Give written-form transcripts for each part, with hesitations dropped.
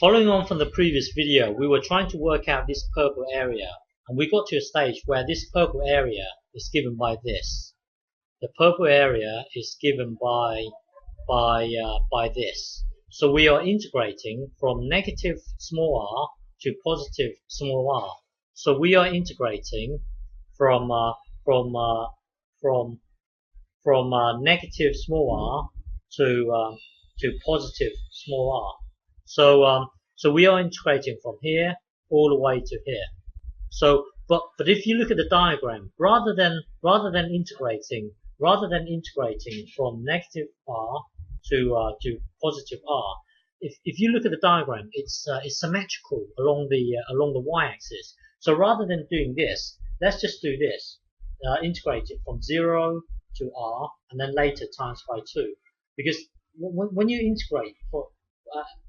Following on from the previous video, we were trying to work out this purple area, and we got to a stage where this purple area is given by this. The purple area is given by this. So we are integrating from negative small r to positive small r. So we are integrating from negative small r to positive small r. So we are integrating from here all the way to here. So, but if you look at the diagram, rather than integrating from negative r to positive r, if you look at the diagram, it's symmetrical along the y-axis. So rather than doing this, let's just do this. Integrate it from 0 to r, and then later times by 2. Because when you integrate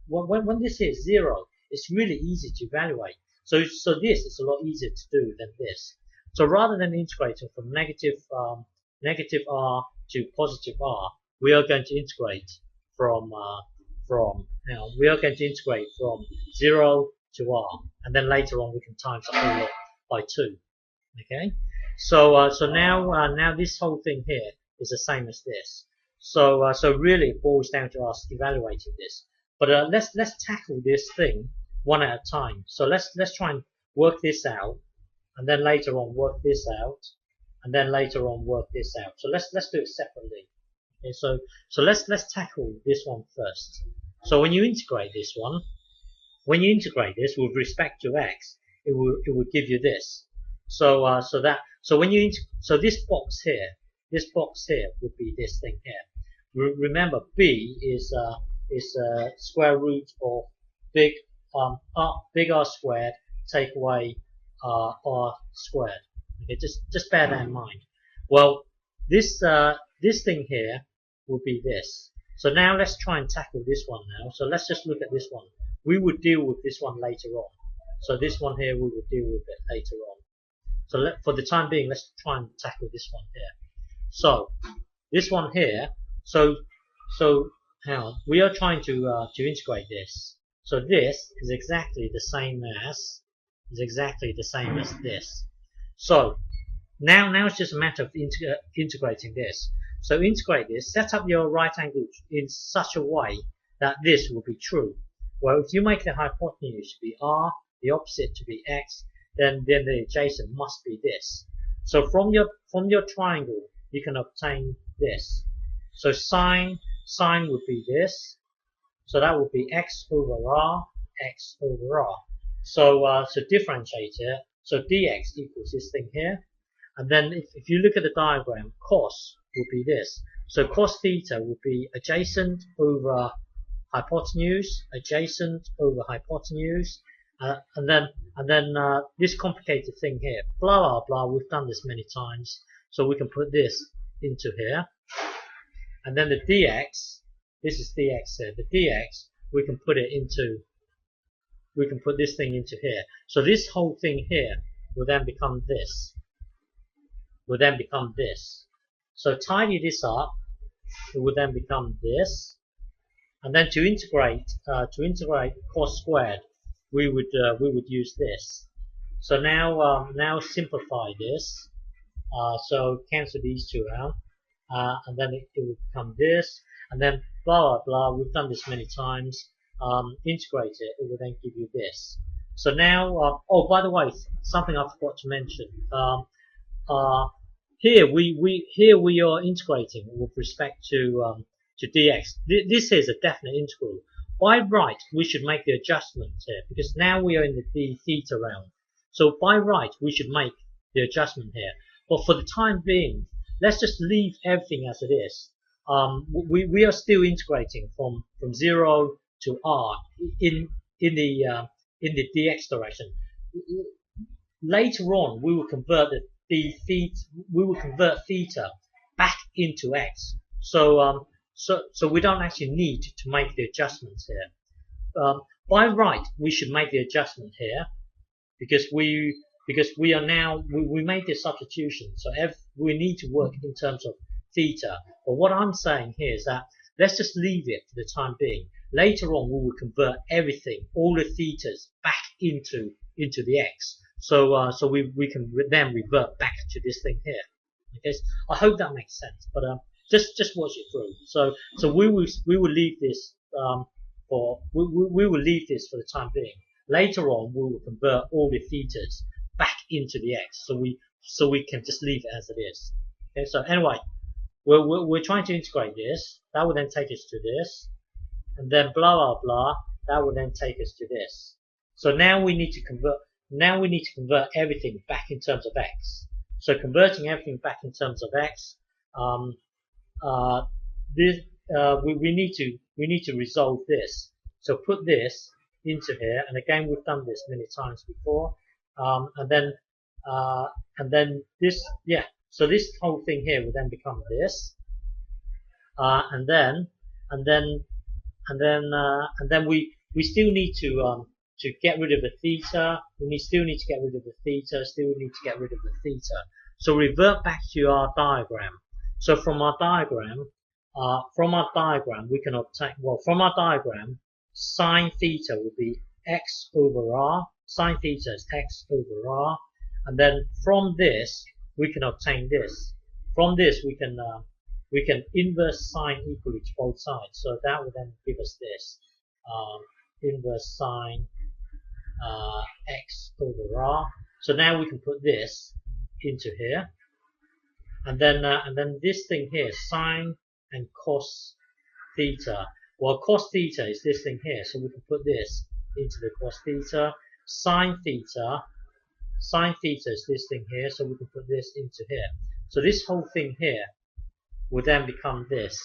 when this is 0, it's really easy to evaluate. So this is a lot easier to do than this. So rather than integrating from negative r to positive r, we are going to integrate from 0 to r, and then later on we can times the whole lot by 2. Okay. So now this whole thing here is the same as this. So really it boils down to us evaluating this. But let's tackle this thing one at a time. So let's try and work this out, and then later on work this out, and then later on work this out. So let's do it separately. Okay, so let's tackle this one first. So when you integrate this one, when you integrate this with respect to x, it will give you this. So this box here would be this thing here. Remember, b is square root of big R squared take away R squared. Okay, just bear that in mind. Well, this thing here would be this. So now let's try and tackle this one now. So let's just look at this one. We would deal with this one later on. So this one here we will deal with it later on. So for the time being, let's try and tackle this one here. So this one here. So we are trying to integrate this. So this is exactly the same as this. So now it's just a matter of integrating this. So integrate this. Set up your right angle in such a way that this will be true. Well, if you make the hypotenuse to be r, the opposite to be x, then the adjacent must be this. So from your triangle, you can obtain this. So sine would be this. So that would be x over r, x over r. So differentiate it. So dx equals this thing here. And then if you look at the diagram, cos would be this. So cos theta would be adjacent over hypotenuse, adjacent over hypotenuse, and then this complicated thing here, blah blah blah. We've done this many times, so we can put this into here, and then the dx. This is dx here. The dx we can put this thing into here. So this whole thing here will then become this. So tidy this up. It will then become this. And then to integrate cos squared, we would use this. So now simplify this. So cancel these two out, and then it will become this, and then blah blah blah. We've done this many times. Integrate it. It will then give you this. So now, oh, by the way, something I forgot to mention. Here we are integrating with respect to dx. This is a definite integral. By right, we should make the adjustment here, because now we are in the d theta realm. So by right, we should make the adjustment here. But for the time being, let's just leave everything as it is. We are still integrating from 0 to r in the dx direction. Later on, we will convert theta back into x. So we don't actually need to make the adjustments here. By right, we should make the adjustment here, because we made this substitution. So we need to work in terms of theta. But what I'm saying here is that let's just leave it for the time being. later on we will convert everything, all the thetas, back into the x. So we can then revert back to this thing here. Okay, so I hope that makes sense. But just watch it through. So we will leave this we will leave this for the time being. Later on we will convert all the thetas back into the x. So we can just leave it as it is. Okay, so anyway, we're trying to integrate this. That will then take us to this, and then blah blah blah. That will then take us to this. So now we need to convert. Now we need to convert everything back in terms of x. So converting everything back in terms of x, we need to resolve this. So put this into here, and again we've done this many times before, and then this, yeah. So this whole thing here will then become this, and then we still need to get rid of the theta. We still need to get rid of the theta. Still need to get rid of the theta. So revert back to our diagram. So from our diagram, we can obtain, well, from our diagram, sine theta will be x over r. Sine theta is x over r, and then from this we can obtain this. From this we can inverse sine equally to both sides. So that will then give us this inverse sine x over r. So now we can put this into here, and then this thing here, sine and cos theta. Well, cos theta is this thing here, so we can put this into the cos theta. Sine theta is this thing here, so we can put this into here. So this whole thing here will then become this.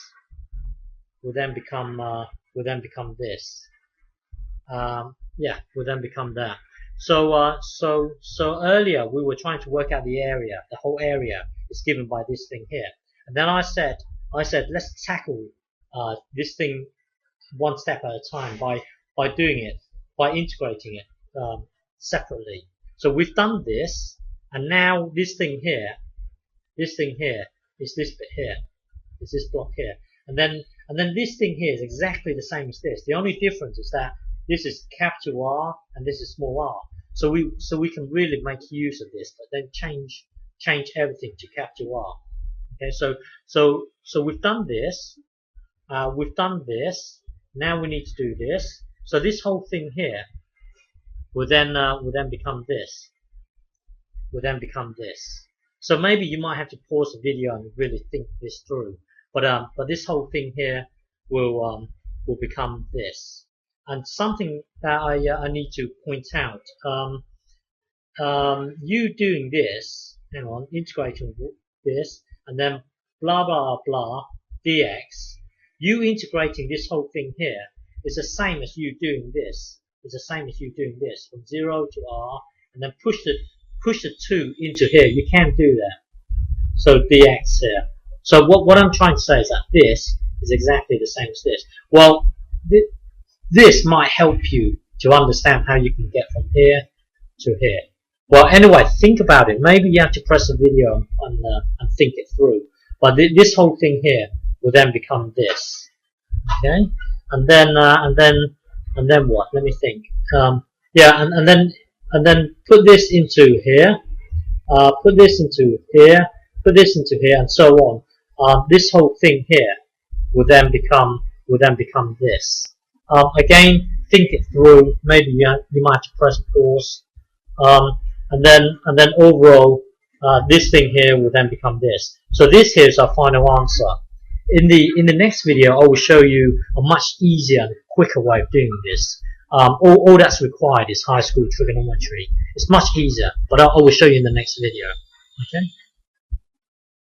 Will then become this. Yeah, will then become that. So earlier we were trying to work out the area. The whole area is given by this thing here, and then I said let's tackle this thing one step at a time by integrating it separately. So we've done this, and now this thing here is this bit here, is this block here, and then this thing here is exactly the same as this. The only difference is that this is capital R and this is small r. So we can really make use of this, but then change everything to capital R. Okay, so we've done this. We've done this. Now we need to do this. So this whole thing here will then become this. Will then become this. So maybe you might have to pause the video and really think this through. But this whole thing here will become this. And something that I need to point out, you doing this, hang on, integrating this, and then blah blah blah dx, you integrating this whole thing here is the same as you doing this. It's the same as you doing this from 0 to r, and then push the 2 into here. You can't do that. So dx here. So what I'm trying to say is that this is exactly the same as this. Well, this might help you to understand how you can get from here to here. Well, anyway, think about it. Maybe you have to press the video and think it through. But this whole thing here will then become this. Okay, and then what? Let me think. Yeah, and then put this into here. Put this into here. Put this into here, and so on. This whole thing here will then become this. Again, think it through. Maybe you might have to press pause, and then overall, this thing here will then become this. So this here is our final answer. In the next video, I will show you a much easier and quicker way of doing this. All that's required is high school trigonometry. It's much easier, but I will show you in the next video. Okay.